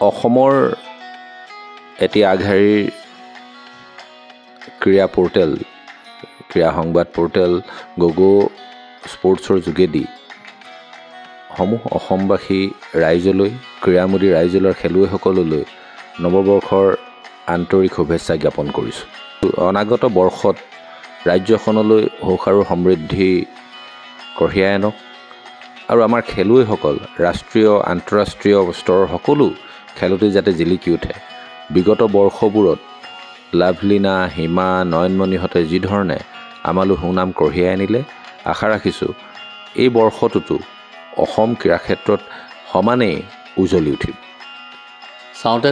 অসমৰ এটি আগশাৰীৰ ক্ৰীড়া পৰ্টেল, ক্ৰীড়া সংবাদ পৰ্টেল গগো স্পৰ্টছৰ যোগেদি সমূহ অসমবাসী ৰাইজলৈ, ক্ৰীড়ামোদী ৰাইজলৈ, খেলুৱৈসকললৈ নৱবৰ্ষৰ আন্তৰিক শুভেচ্ছা জ্ঞাপন কৰিছোঁ। অনাগত বৰ্ষত ৰাজ্যখনলৈ সুখ আৰু সমৃদ্ধি কঢ়িয়াই আনক আৰু আমাৰ খেলুৱৈসকল ৰাষ্ট্ৰীয় আন্তঃৰাষ্ট্ৰীয় স্তৰৰ সকলো খেলতে যাতে জিলিকি উঠে। বিগত বৰ্ষবোৰত লাভলীনা, হিমা, নয়নমণিহঁতে যিধৰণে আমালৈ সুনাম কঢ়িয়াই আনিলে, আশা ৰাখিছোঁ এই বৰ্ষটোতো অসম ক্ৰীড়া ক্ষেত্ৰত সমানেই উজ্বলি উঠিব। চাওঁতে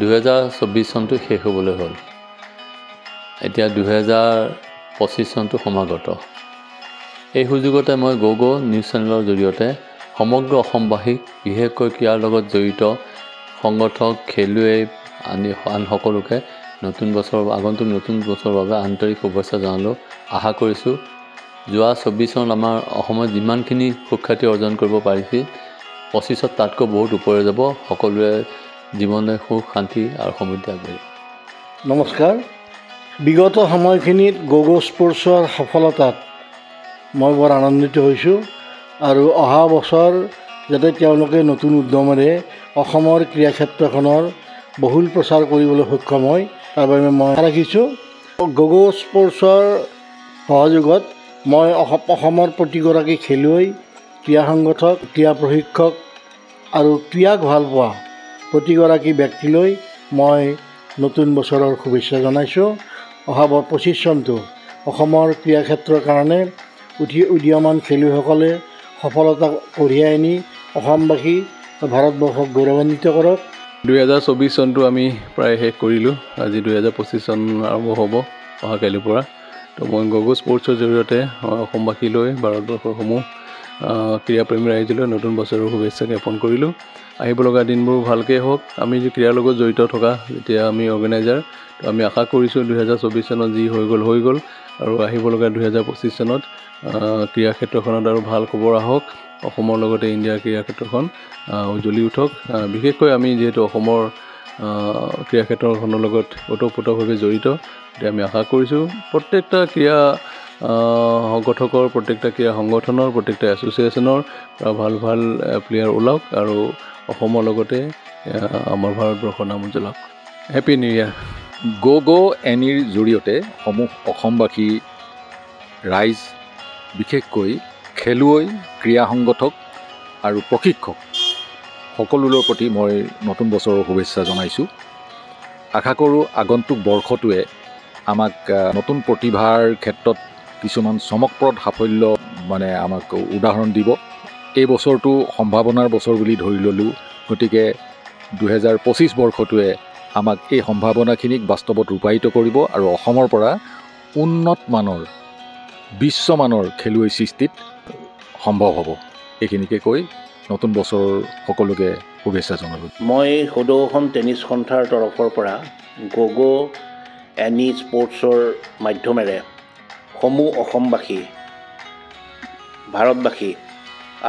2024 চনটো শেষ হ'বলৈ হ'ল। এতিয়া 2025 চনটো সমাগত। এই সুযোগতে মই গগো নিউজ চেনেলৰ জৰিয়তে সমগ্ৰ অসমবাসীক, বিশেষকৈ ক্ৰীড়াৰ লগত জড়িত সংগঠক, খেলুৱৈ, আন সকলোকে আগন্তুক নতুন বছৰৰ বাবে আন্তৰিক শুভেচ্ছা জনালোঁ। আশা কৰিছোঁ যোৱা 24 চনত আমাৰ অসমত যিমানখিনি সুখ্যাতি অৰ্জন কৰিব পাৰিছিল, 25ত তাতকৈ বহুত ওপৰে যাব। সকলোৱে জীৱনে সুখ, শান্তি আৰু সমৃদ্ধি আগবাঢ়িব। নমস্কাৰ। বিগত সময়খিনিত গগো স্পৰ্টছৰ সফলতাত মই বৰ আনন্দিত হৈছোঁ আৰু অহা বছৰ যাতে তেওঁলোকে নতুন উদ্যমেৰে অসমৰ ক্ৰীড়া ক্ষেত্ৰখনৰ বহুল প্ৰচাৰ কৰিবলৈ সক্ষম হয়, তাৰ বাবে মই ৰাখিছোঁ। গগো স্পৰ্টছৰ সহযোগত মই অসমৰ প্ৰতিগৰাকী খেলুৱৈ, ক্ৰীড়া সংগঠক, ক্ৰীড়া প্ৰশিক্ষক আৰু ক্ৰীড়াক ভাল পোৱা প্ৰতিগৰাকী ব্যক্তিলৈ মই নতুন বছৰৰ শুভেচ্ছা জনাইছোঁ। অহা 25 চনটো অসমৰ ক্ৰীড়া ক্ষেত্ৰৰ কাৰণে উদীয়মান খেলুৱৈসকলে সফলতা কঢ়িয়াই আনি অসমবাসী, ভাৰতবৰ্ষক গৌৰৱান্বিত কৰক। 2024 চনটো আমি প্ৰায় শেষ কৰিলোঁ। আজি 2025 চন আৰম্ভ হ'ব অহা কালিৰ পৰা। তো মই গগো স্পৰ্টছৰ জৰিয়তে অসমবাসীলৈ, ভাৰতবৰ্ষৰ সমূহ ক্ৰীড়াপ্ৰেমী ৰাইজলৈ নতুন বছৰৰ শুভেচ্ছা জ্ঞাপন কৰিলোঁ। আহিব লগা দিনবোৰ ভালকৈ হওক। আমি যে ক্ৰীড়াৰ লগত জড়িত থকা যেতিয়া আমি অৰ্গেনাইজাৰ, তো আমি আশা কৰিছোঁ 2024 চনত যি হৈ গ'ল আৰু আহিব লগা 2025 চনত ক্ৰীড়া ক্ষেত্ৰখনত আৰু ভাল খবৰ আহক। অসমৰ লগতে ইণ্ডিয়াৰ ক্ৰীড়া ক্ষেত্ৰখন উজ্বলি উঠক। বিশেষকৈ আমি যিহেতু অসমৰ ক্ৰীড়া ক্ষেত্ৰখনৰ লগত ওতঃপ্ৰোতভাৱে জড়িত, গতিকে আমি আশা কৰিছোঁ প্ৰত্যেকটা ক্ৰীড়া সংগঠকৰ, প্ৰত্যেকটা ক্ৰীড়া সংগঠনৰ, প্ৰত্যেকটা এছ'চিয়েশ্যনৰ ভাল প্লেয়াৰ ওলাওক আৰু অসমৰ লগতে আমাৰ ভাৰতবৰ্ষৰ নাম উজ্বলাওক। Happy new year. গগো এনিৰ জৰিয়তে সমূহ অসমবাসী ৰাইজ, বিশেষকৈ খেলুৱৈ, ক্ৰীড়া সংগঠক আৰু প্ৰশিক্ষক সকলোৰে প্ৰতি মই নতুন বছৰৰ শুভেচ্ছা জনাইছোঁ। আশা কৰোঁ আগন্তুক বৰ্ষটোৱে আমাক নতুন প্ৰতিভাৰ ক্ষেত্ৰত কিছুমান চমকপ্ৰদ সাফল্য আমাক উদাহৰণ দিব। এই বছৰটো সম্ভাৱনাৰ বছৰ বুলি ধৰি ল'লোঁ, গতিকে 2025 বৰ্ষটোৱে আমাক এই সম্ভাৱনাখিনিক বাস্তৱত ৰূপায়িত কৰিব আৰু অসমৰ পৰা উন্নত মানৰ, বিশ্বমানৰ খেলুৱৈ সৃষ্টিত সম্ভৱ হ'ব। এইখিনিকে কৈ নতুন বছৰৰ সকলোকে শুভেচ্ছা জনালোঁ। মই সদৌখন টেনিছ সন্থাৰ তৰফৰ পৰা গগো এনি স্পৰ্টছৰ মাধ্যমেৰে সমূহ অসমবাসী, ভাৰতবাসী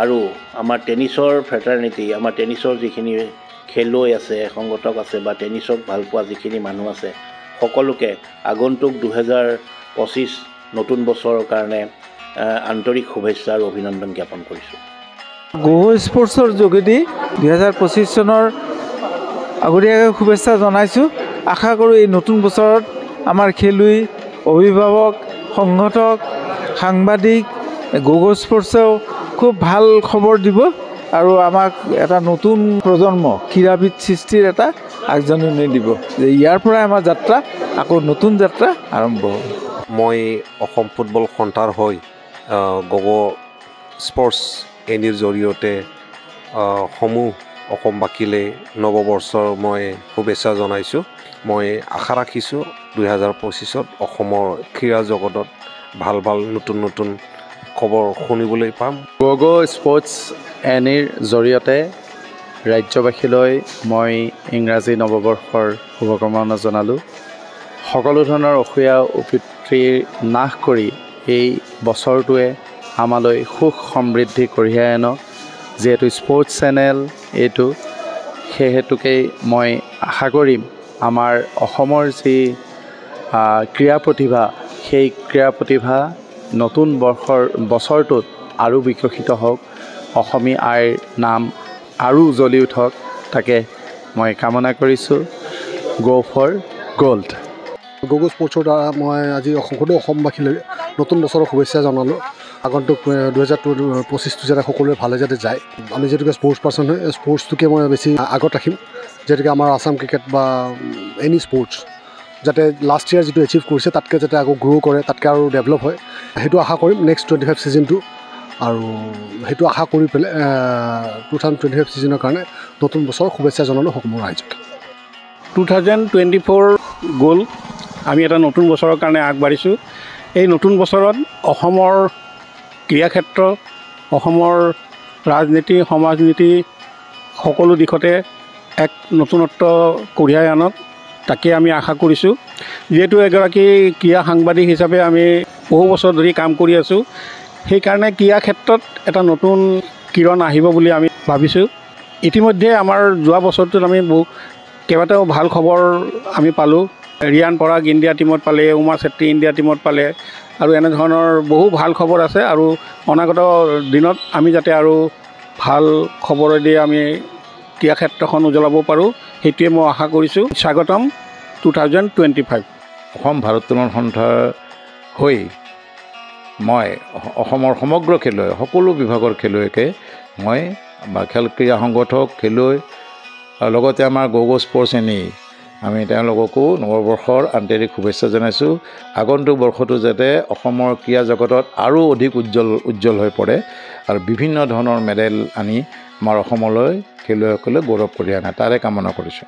আৰু আমাৰ টেনিছৰ ফ্ৰেটাৰ্নিটি, আমাৰ টেনিছৰ যিখিনি খেলুৱৈ আছে, সংগঠক আছে বা টেনিছক ভাল পোৱা যিখিনি মানুহ আছে, সকলোকে আগন্তুক 2025 নতুন বছৰৰ কাৰণে আন্তৰিক শুভেচ্ছা আৰু অভিনন্দন জ্ঞাপন কৰিছোঁ। গগো স্পৰ্টছৰ যোগেদি 2025 চনৰ আগতীয়াকৈ শুভেচ্ছা জনাইছোঁ। আশা কৰোঁ এই নতুন বছৰত আমাৰ খেলুৱৈ, অভিভাৱক, সংগঠক, সাংবাদিক, গগো স্পৰ্টছেও খুব ভাল খবৰ দিব আৰু আমাক এটা নতুন প্ৰজন্ম ক্ৰীড়াবিদ সৃষ্টিৰ এটা আগজাননী দিব যে ইয়াৰ পৰাই আমাৰ যাত্ৰা, আকৌ নতুন যাত্ৰা আৰম্ভ হ'ব। মই অসম ফুটবল সন্থাৰ হৈ গগো স্পৰ্টছ এনিৰ জৰিয়তে সমূহ অসমবাসীলৈ নৱবৰ্ষৰ মই শুভেচ্ছা জনাইছোঁ। মই আশা ৰাখিছোঁ 2025ত অসমৰ ক্ৰীড়া জগতত ভাল নতুন খবৰ শুনিবলৈ পাম। গগো স্পৰ্টছ এনিৰ জৰিয়তে ৰাজ্যবাসীলৈ মই ইংৰাজী নৱবৰ্ষৰ শুভকামনা জনালোঁ। সকলো ধৰণৰ অসূয়া অপিতৃ নাশ কৰি এই বছৰটোৱে আমালৈ সুখ সমৃদ্ধি কঢ়িয়াই আনক। যিহেতু স্পৰ্টছ চেনেল এইটো, সেই হেতুকেই মই আশা কৰিম আমাৰ অসমৰ যি ক্ৰীড়া প্ৰতিভা সেই ক্ৰীড়া প্ৰতিভা নতুন বছৰটোত আৰু বিকশিত হওক, অসমীয়া আইৰ নাম আৰু উজ্বলি উঠক, তাকে মই কামনা কৰিছোঁ। গো ফৰ গ'ল্ড। গগো স্পৰ্টছৰ দ্বাৰা মই আজি সকলো অসমবাসীলৈ নতুন বছৰৰ শুভেচ্ছা জনালোঁ। আগন্তুক 2025টো যাতে সকলোৱে ভালে যাতে যায়। আমি যিহেতুকে স্পৰ্টছ পাৰ্চন হয়, স্পৰ্টছটোকে মই বেছি আগত ৰাখিম, যিহেতুকে আমাৰ আছাম ক্ৰিকেট বা এনি স্পৰ্টছ যাতে লাষ্ট ইয়াৰ যিটো এচিভ কৰিছে তাতকৈ যাতে আকৌ গ্ৰ' কৰে, তাতকৈ আৰু ডেভেলপ হয়, সেইটো আশা কৰিম নেক্সট 25 ছিজনটো। আৰু সেইটো আশা কৰি পেলাই 2025 ছিজনৰ কাৰণে নতুন বছৰৰ শুভেচ্ছা জনালোঁ সকলো ৰাইজক। 2024 গ'ল, আমি এটা নতুন বছৰৰ কাৰণে আগবাঢ়িছোঁ। এই নতুন বছৰত অসমৰ ক্ৰীড়াক্ষেত্ৰ, অসমৰ ৰাজনীতি, সমাজনীতি সকলো দিশতে এক নতুনত্ব কঢ়িয়াই আনক, তাকে আমি আশা কৰিছোঁ। যিহেতু এগৰাকী ক্ৰীড়া সাংবাদিক হিচাপে আমি বহু বছৰ ধৰি কাম কৰি আছোঁ, সেইকাৰণে ক্ৰীড়া ক্ষেত্ৰত এটা নতুন কিৰণ আহিব বুলি আমি ভাবিছোঁ। ইতিমধ্যে আমাৰ যোৱা বছৰটোত আমি কেইবাটাও ভাল খবৰ আমি পালোঁ। ৰিয়ান পৰাগ ইণ্ডিয়া টীমত পালে, উমা চেত্ৰী ইণ্ডিয়া টীমত পালে, আৰু এনেধৰণৰ বহু ভাল খবৰ আছে। আৰু অনাগত দিনত আমি যাতে আৰু ভাল খবৰেদি আমি ক্ৰীড়া ক্ষেত্ৰখন উজ্বলাব পাৰোঁ, সেইটোৱে মই আশা কৰিছোঁ। স্বাগতম 2025। অসম ভাৰোত্তোলন সন্থাৰ হৈ মই অসমৰ সমগ্ৰ খেলুৱৈ, সকলো বিভাগৰ খেলুৱৈকে মই খেল ক্ৰীড়া সংগঠক, খেলুৱৈ আৰু লগতে আমাৰ গগো স্পৰ্টছ এনি আমি তেওঁলোককো নৱবৰ্ষৰ আন্তৰিক শুভেচ্ছা জনাইছোঁ। আগন্তুক বৰ্ষটো যাতে অসমৰ ক্ৰীড়া জগতত আৰু অধিক উজ্জ্বল হৈ পৰে আৰু বিভিন্ন ধৰণৰ মেডেল আনি আমাৰ অসমলৈ খেলুৱৈসকলে গৌৰৱ কৰি আনে, তাৰে কামনা কৰিছোঁ।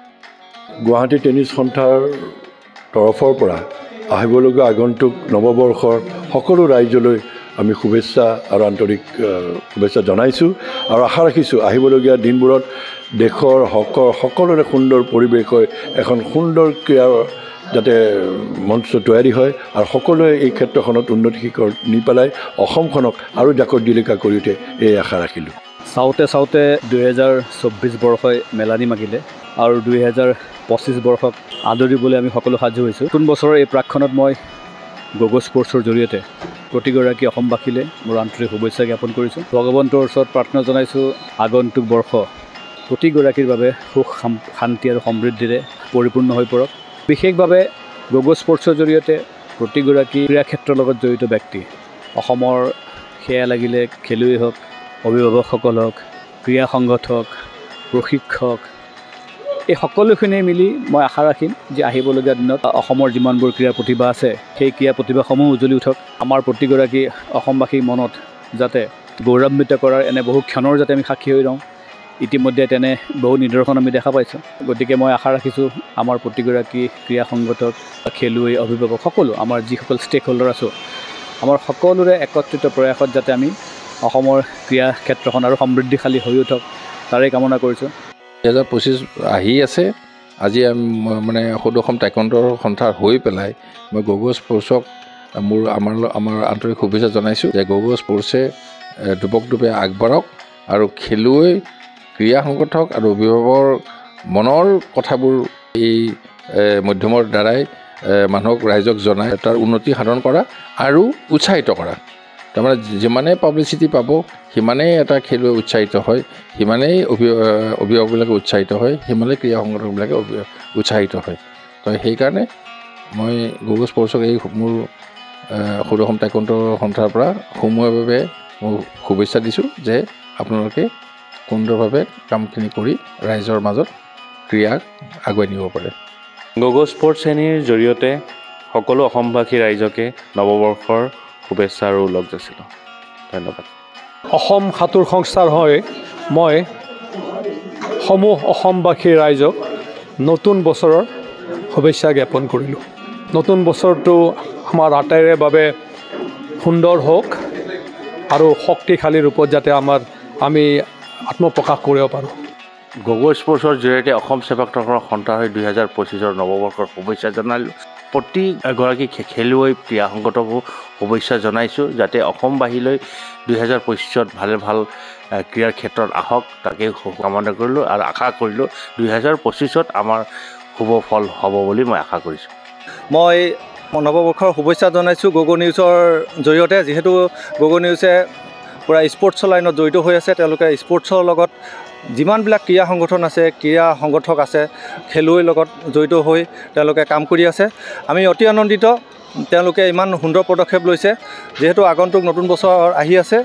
গুৱাহাটী টেনিছ সন্থাৰ তৰফৰ পৰা আহিবলগীয়া আগন্তুক নৱবৰ্ষৰ সকলো ৰাইজলৈ আমি শুভেচ্ছা আৰু আন্তৰিক শুভেচ্ছা জনাইছোঁ আৰু আশা ৰাখিছোঁ আহিবলগীয়া দিনবোৰত দেশৰ সকলোৰে সুন্দৰ পৰিৱেশ হয়, এখন সুন্দৰ ক্ৰীড়াৰ যাতে মঞ্চ তৈয়াৰী হয় আৰু সকলোৱে এই ক্ষেত্ৰখনত উন্নতি শিখৰ নি পেলাই অসমখনক আৰু জাকত জিলিকা কৰি উঠে, এই আশা ৰাখিলোঁ। চাওঁতে 2024 বৰ্ষই মেলানি মাগিলে আৰু 2025 বৰ্ষক আদৰিবলৈ আমি সকলো সাজু হৈছোঁ। নতুন বছৰৰ এই প্ৰাক্ষণত মই গগো স্পৰ্টছৰ জৰিয়তে প্ৰতিগৰাকী অসমবাসীলৈ মোৰ আন্তৰিক শুভেচ্ছা জ্ঞাপন কৰিছোঁ। ভগৱন্তৰ ওচৰত প্ৰাৰ্থনা জনাইছোঁ আগন্তুক বৰ্ষ প্ৰতিগৰাকীৰ বাবে সুখ শান্তি আৰু সমৃদ্ধিৰে পৰিপূৰ্ণ হৈ পৰক। বিশেষভাৱে গগো স্পৰ্টছৰ জৰিয়তে প্ৰতিগৰাকী ক্ৰীড়া ক্ষেত্ৰৰ লগত জড়িত ব্যক্তি, অসমৰ সেয়া লাগিলে খেলুৱৈ হওক, অভিভাৱকসকল হওক, ক্ৰীড়া সংগঠক, প্ৰশিক্ষক, এই সকলোখিনি মিলি মই আশা ৰাখিম যে আহিবলগীয়া দিনত অসমৰ যিমানবোৰ ক্ৰীড়া প্ৰতিভা আছে সেই ক্ৰীড়া প্ৰতিভাসমূহ উজ্বলি উঠক। আমাৰ প্ৰতিগৰাকী অসমবাসীৰ মনত যাতে গৌৰৱান্বিত কৰাৰ এনে বহু ক্ষণৰ যাতে আমি সাক্ষী হৈ ৰওঁ, ইতিমধ্যে তেনে বহু নিদৰ্শন আমি দেখা পাইছোঁ। গতিকে মই আশা ৰাখিছোঁ আমাৰ প্ৰতিগৰাকী ক্ৰীড়া সংগঠক, খেলুৱৈ, অভিভাৱক সকলো আমাৰ যিসকল ষ্টেক হোল্ডাৰ আছোঁ, আমাৰ সকলোৰে একত্ৰিত প্ৰয়াসত যাতে আমি অসমৰ ক্ৰীড়া ক্ষেত্ৰখন আৰু সমৃদ্ধিশালী হৈ উঠক, তাৰে কামনা কৰিছোঁ। 2025 আহি আছে। আজি মানে সদৌ অসম টাইকোৱাণ্ডো সন্থাৰ হৈ পেলাই মই গগো স্পৰ্টছক আমাৰ আন্তৰিক শুভেচ্ছা জনাইছোঁ যে গগো স্পৰ্টছে দুপকদুপে আগবাঢ়ক আৰু খেলুৱৈ, ক্ৰীড়া সংগঠক আৰু অভিভাৱকৰ মনৰ কথাবোৰ এই মাধ্যমৰ দ্বাৰাই মানুহক, ৰাইজক জনাই তাৰ উন্নতি সাধন কৰা আৰু উৎসাহিত কৰা। তাৰমানে যিমানেই পাব্লিচিটি পাব সিমানেই এটা খেলুৱৈ উৎসাহিত হয়, সিমানেই অভিভাৱকবিলাকে উৎসাহিত হয়, সিমানেই ক্ৰীড়া সংগঠকবিলাকে উৎসাহিত হয়। তো সেইকাৰণে মই গগো স্পৰ্টছক এই মোৰ সদৌ অসম টাইকোৱাণ্ডো সন্থাৰ পৰা সমূহীয়াভাৱে মই শুভেচ্ছা দিছোঁ যে আপোনালোকে সুন্দৰভাৱে কামখিনি কৰি ৰাইজৰ মাজত ক্ৰীড়াক আগুৱাই নিব পাৰে। গগো স্পৰ্টছ শ্ৰেণীৰ জৰিয়তে সকলো অসমবাসী ৰাইজকে নৱবৰ্ষৰ শুভেচ্ছা আৰু উল্লেখ যাচিলোঁ। ধন্যবাদ। অসম সাঁতোৰ সংস্থাৰ হৈ মই সমূহ অসমবাসী ৰাইজক নতুন বছৰৰ শুভেচ্ছা জ্ঞাপন কৰিলোঁ। নতুন বছৰটো আমাৰ আটাইৰে বাবে সুন্দৰ হওক আৰু শক্তিশালী ৰূপত যাতে আমি আত্মপ্ৰকাশ কৰিব পাৰোঁ। গগো স্পৰ্টছৰ জৰিয়তে অসম সেৱাক সন্থাৰ হৈ 2025 নৱবৰ্ষৰ শুভেচ্ছা জনালোঁ। প্ৰতি এগৰাকী খেলুৱৈ ক্ৰীড়া সংগঠকো শুভেচ্ছা জনাইছোঁ যাতে অসমবাসীলৈ 2025ত ভালে ভাল ক্ৰীড়াৰ ক্ষেত্ৰত আহক তাকে কামনা কৰিলোঁ আৰু আশা কৰিলোঁ 2025ত আমাৰ শুভ ফল হ'ব বুলি মই আশা কৰিছোঁ। মই নৱবৰ্ষৰ শুভেচ্ছা জনাইছোঁ গগো নিউজৰ জৰিয়তে, যিহেতু গগো নিউজে পূৰা স্পৰ্টছৰ লাইনত জড়িত হৈ আছে। তেওঁলোকে স্পৰ্টছৰ লগত যিমানবিলাক ক্ৰীড়া সংগঠন আছে, ক্ৰীড়া সংগঠক আছে, খেলুৱৈৰ লগত জড়িত হৈ তেওঁলোকে কাম কৰি আছে। আমি অতি আনন্দিত তেওঁলোকে ইমান সুন্দৰ পদক্ষেপ লৈছে। যিহেতু আগন্তুক নতুন বছৰ আহি আছে,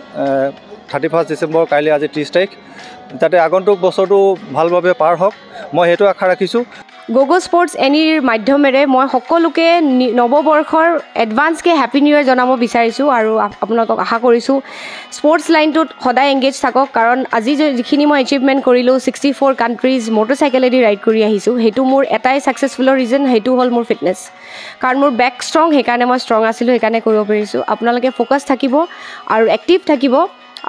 31 ডিচেম্বৰ, কাইলৈ আজি 30 তাৰিখ, যাতে আগন্তুক বছৰটো ভালভাৱে পাৰ হওক মই সেইটো আশা ৰাখিছোঁ। গগো স্পৰ্টছ এনিৰ মাধ্যমেৰে মই সকলোকে নৱবৰ্ষৰ এডভান্সকৈ হেপী নিউ ইয়েৰ জনাব বিচাৰিছোঁ আৰু আপোনালোকক আশা কৰিছোঁ স্পৰ্টছ লাইনটোত সদায় এংগেজ থাকক, কাৰণ আজি যিখিনি মই এচিভমেণ্ট কৰিলোঁ 64 কাণ্ট্ৰিজ মটৰচাইকেলেদি ৰাইড কৰি আহিছোঁ, সেইটো মোৰ এটাই ছাকচেছফুলৰ ৰিজন, সেইটো হ'ল মোৰ ফিটনেছ। কাৰণ মোৰ বেক ষ্ট্ৰং, সেইকাৰণে মই ষ্ট্ৰং আছিলোঁ, সেইকাৰণে কৰিব পাৰিছোঁ। আপোনালোকে ফ'কাছ থাকিব আৰু এক্টিভ থাকিব,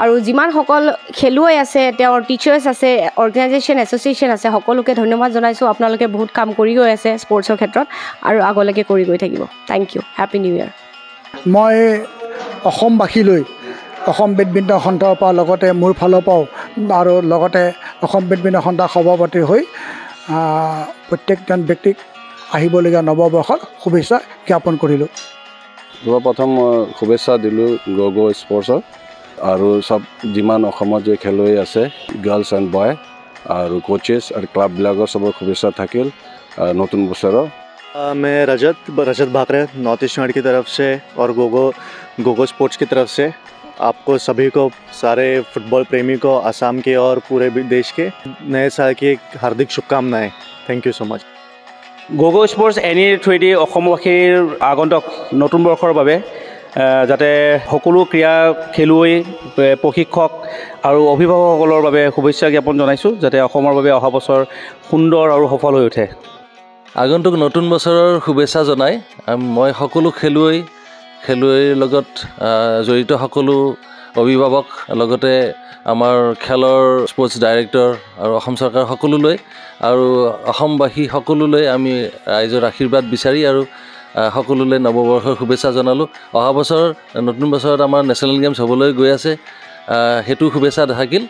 আৰু যিমানসকল খেলুৱৈ আছে, তেওঁৰ টিচাৰ্ছ আছে, অৰ্গেনাইজেশ্যন এছ'চিয়েশ্যন আছে, সকলোকে ধন্যবাদ জনাইছোঁ। আপোনালোকে বহুত কাম কৰি গৈ আছে স্পৰ্টছৰ ক্ষেত্ৰত আৰু আগলৈকে কৰি গৈ থাকিব। Thank you, happy new year. মই অসমবাসীলৈ অসম বেডমিণ্টন সন্থাৰ পৰা লগতে মোৰ ফালৰ পৰাও আৰু লগতে অসম বেডমিণ্টন সন্থাৰ সভাপতি হৈ প্ৰত্যেকজন ব্যক্তিক আহিবলগীয়া নৱবৰ্ষত শুভেচ্ছা জ্ঞাপন কৰিলোঁ। প্ৰথম মই শুভেচ্ছা দিলোঁ গগো স্পৰ্টছৰ আৰু চব যিমান অসমত যে খেলুৱৈ আছে, গাৰ্লছ এণ্ড বয় আৰু কোচেছ আৰু ক্লাববিলাকৰ চবৰ শুভেচ্ছা থাকিল নতুন বছৰৰ। मैं रजत भाकरे नॉर्थ ईस्ट की तरफ से और गोगो स्पोर्ट्स की तरफ से आपको सभी को, सारे फुटबॉल प्रेमी को, असम के और पूरे देश के नए साल की हार्दिक शुभकामनाएं। Thank you so much. গগো স্পৰ্টছ এনিৰ থ্ৰুৱেদি অসমবাসীৰ আগন্তুক নতুন বৰ্ষৰ বাবে যাতে সকলো ক্ৰীড়া খেলুৱৈ, প্ৰশিক্ষক আৰু অভিভাৱকসকলৰ বাবে শুভেচ্ছা জ্ঞাপন জনাইছোঁ, যাতে অসমৰ বাবে অহা বছৰ সুন্দৰ আৰু সফল হৈ উঠে। আগন্তুক নতুন বছৰৰ শুভেচ্ছা জনাই মই সকলো খেলুৱৈৰ লগত জড়িত সকলো অভিভাৱক, লগতে আমাৰ খেলৰ স্পৰ্টছ ডাইৰেক্টৰ আৰু অসম চৰকাৰ সকলোলৈ আৰু অসমবাসী সকলোলৈ আমি ৰাইজৰ আশীৰ্বাদ বিচাৰি আৰু সকলোলৈ নৱবৰ্ষৰ শুভেচ্ছা জনালোঁ। অহা বছৰ নতুন বছৰত আমাৰ নেশ্যনেল গেমছ হ'বলৈ গৈ আছে, সেইটো শুভেচ্ছা থাকিল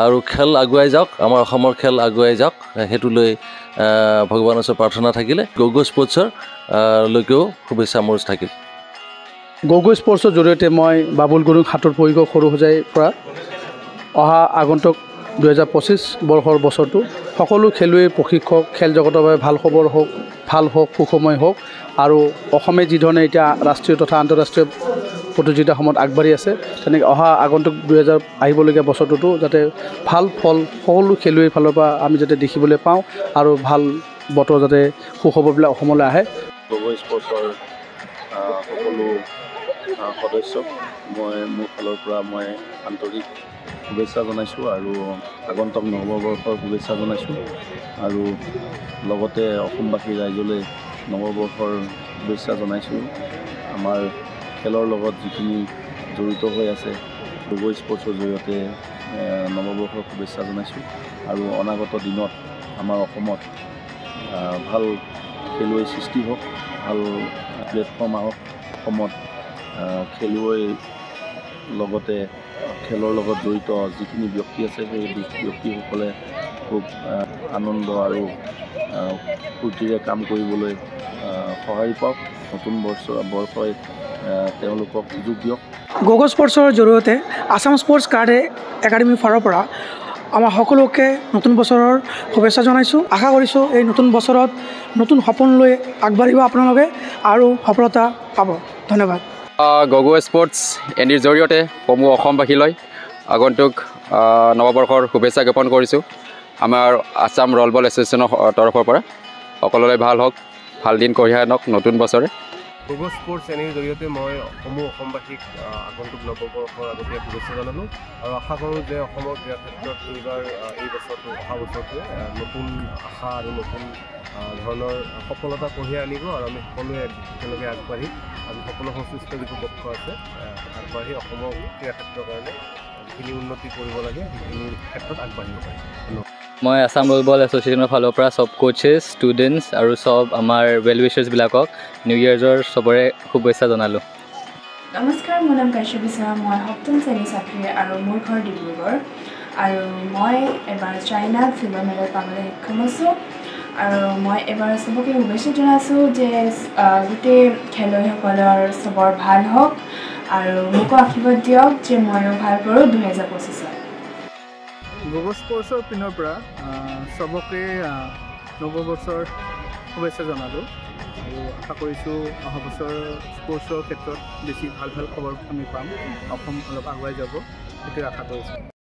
আৰু খেল আগুৱাই যাওক, আমাৰ অসমৰ খেল আগুৱাই যাওক, সেইটো লৈ ভগৱানৰ ওচৰত প্ৰাৰ্থনা থাকিলে। গগো স্পৰ্টছৰ লৈকেও শুভেচ্ছা মোৰ থাকিল। গগো স্পৰ্টছৰ জৰিয়তে মই বাবুল গুৰুং সাঁতোৰ পৰিৱেশ সৰু সজাইৰ পৰা অহা আগন্তুক 2025 বৰ্ষৰ বছৰটো সকলো খেলুৱৈ, প্ৰশিক্ষক, খেল জগতৰ বাবে ভাল খবৰ হওক, ভাল হওক, সুখময় হওক আৰু অসমে যিধৰণে এতিয়া ৰাষ্ট্ৰীয় তথা আন্তঃৰাষ্ট্ৰীয় প্ৰতিযোগিতাসমূহত আগবাঢ়ি আছে, তেনেকৈ অহা আগন্তুক 2000 আহিবলগীয়া বছৰটোতো যাতে ভাল ফল সকলো খেলুৱৈৰ ফালৰ পৰা আমি যাতে দেখিবলৈ পাওঁ আৰু ভাল বতৰ যাতে সুখবৰবিলাক অসমলৈ আহে। গগো স্পৰ্টছৰ সকলো সদস্যক মই মোৰ ফালৰ পৰা মই আন্তৰিক শুভেচ্ছা জনাইছোঁ আৰু আগন্তুক নৱবৰ্ষৰ শুভেচ্ছা জনাইছোঁ আৰু লগতে অসমবাসী ৰাইজলৈ নৱবৰ্ষৰ শুভেচ্ছা জনাইছোঁ। আমাৰ খেলৰ লগত যিখিনি জড়িত হৈ আছে, গগো স্পৰ্টছৰ জৰিয়তে নৱবৰ্ষৰ শুভেচ্ছা জনাইছোঁ আৰু অনাগত দিনত আমাৰ অসমত ভাল খেলুৱৈ সৃষ্টি হওক, ভাল প্লেটফৰ্ম আহক। অসমত খেলুৱৈ লগতে খেলৰ লগত জড়িত যিখিনি ব্যক্তি আছে, সেই ব্যক্তিসকলে খুব আনন্দ আৰু ফূৰ্তিৰে কাম কৰিবলৈ সহায় পাওক। নতুন বৰ্ষই তেওঁলোকক সুযোগ দিয়ক। গগো স্পৰ্টছৰ জৰিয়তে আসাম স্পৰ্টছ কাৰ্ডে একাডেমীৰ ফালৰ পৰা আমাৰ সকলোকে নতুন বছৰৰ শুভেচ্ছা জনাইছোঁ। আশা কৰিছোঁ এই নতুন বছৰত নতুন সপোন লৈ আগবাঢ়িব আপোনালোকে আৰু সফলতা পাব। ধন্যবাদ। গগো স্পৰ্টছ এনিৰ জৰিয়তে সমূহ অসমবাসীলৈ আগন্তুক নৱবৰ্ষৰ শুভেচ্ছা জ্ঞাপন কৰিছোঁ। আমাৰ আছাম ৰল বল এছ'চিয়েশ্যনৰ তৰফৰ পৰা সকলোলৈ ভাল হওক, ভাল দিন কঢ়িয়াই আনক নতুন বছৰে। গগো স্পৰ্টছ এনিৰ জৰিয়তে মই সমূহ অসমবাসীক আগন্তুক নৱবৰ্ষৰ আগতীয়া শুভেচ্ছা জনালোঁ আৰু আশা কৰোঁ যে অসমৰ ক্ৰীড়া ক্ষেত্ৰত এইবাৰ এই বছৰটো, অহা বছৰটোৱে নতুন আশা আৰু নতুন ধৰণৰ সফলতা কঢ়িয়াই আনিব আৰু আমি সকলোৱে একেলগে আগবাঢ়ি, আমি সকলো সংশ্লিষ্ট যিবোৰ পক্ষ আছে আগবাঢ়ি অসমৰ ক্ৰীড়া ক্ষেত্ৰৰ কাৰণে যিখিনি উন্নতি কৰিব লাগে সেইখিনিৰ ক্ষেত্ৰত আগবাঢ়িব পাৰিম। ধন্যবাদ। মই আছাম ৰোলবল এছ'চিয়েশ্যনৰ ফালৰ পৰা চব কোচেছ ষ্টুডেণ্টছ আৰু চব আমাৰ ৱেল উইচাৰ্ছবিলাকক নিউ ইয়েৰ্ছৰ চবৰে শুভেচ্ছা জনালোঁ। নমস্কাৰ, মোৰ নাম কাশ্যপ বিচৰা। মই 7ম শ্ৰেণীৰ ছাত্ৰী আৰু মোৰ ঘৰ ডিব্ৰুগড়। আৰু মই এবাৰ চাইনাত চিলভাৰ মেডেল পাবলৈ সক্ষম হৈছোঁ। আৰু মই এবাৰ চবকে শুভেচ্ছা জনাইছোঁ যে গোটেই খেলুৱৈসকলৰ চবৰ ভাল হওক আৰু মোকো আশীৰ্বাদ দিয়ক যে ময়ো ভাল কৰোঁ 2025-ত। গগো স্পৰ্টছৰ পিনৰ পৰা চবকে নৱবৰ্ষৰ শুভেচ্ছা জনালোঁ আৰু আশা কৰিছোঁ অহা বছৰ স্পৰ্টছৰ ক্ষেত্ৰত বেছি ভাল ভাল খবৰ আমি পাম, অসম অলপ আগুৱাই যাব সেইটোৱে আশা কৰিছোঁ।